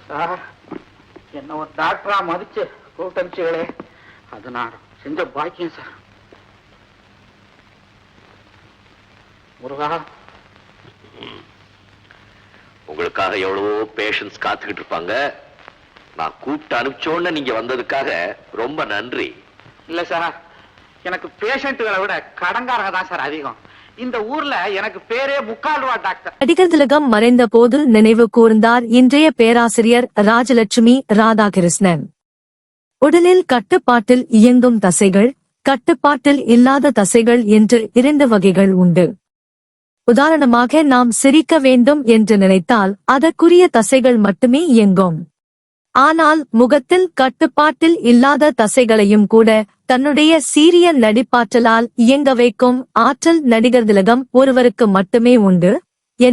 Sir, என்ன ஒரு டாக்டரா மதிச்சு கூப்பிட்டு அனுப்பிச்சுகளே, அது நான் செஞ்ச பாக்கியம் சார். முருகா, உங்களுக்காக எவ்வளவோ பேஷன்ஸ் காத்துக்கிட்டு இருப்பாங்க. நான் கூப்பிட்டு அனுப்பிச்சோன்னு நீங்க வந்ததுக்காக ரொம்ப நன்றி. இல்ல சார், எனக்கு பேஷண்ட்டுகளை விட கடன்காரங்க தான் சார் அதிகம். இந்த ஊர்ல எனக்கு பேரே முக்கால் ரூபா டாக்டர். நடிகர் திலகம் மறைந்த போது நினைவு கூர்ந்தார் இன்றைய பேராசிரியர் ராஜலட்சுமி ராதாகிருஷ்ணன். உடலில் கட்டுப்பாட்டில் இயங்கும் தசைகள், கட்டுப்பாட்டில் இல்லாத தசைகள் என்று 2 வகைகள் உண்டு. உதாரணமாக, நாம் சிரிக்க வேண்டும் என்று நினைத்தால் அதற்குரிய தசைகள் மட்டுமே இயங்கும். ஆனால் முகத்தில் கட்டுப்பாட்டில் இல்லாத தசைகளையும் கூட தன்னுடைய சீரிய நடிப்பாற்றலால் இயங்க வைக்கும் ஆற்றல் நடிகர் திலகம் ஒருவருக்கு மட்டுமே உண்டு.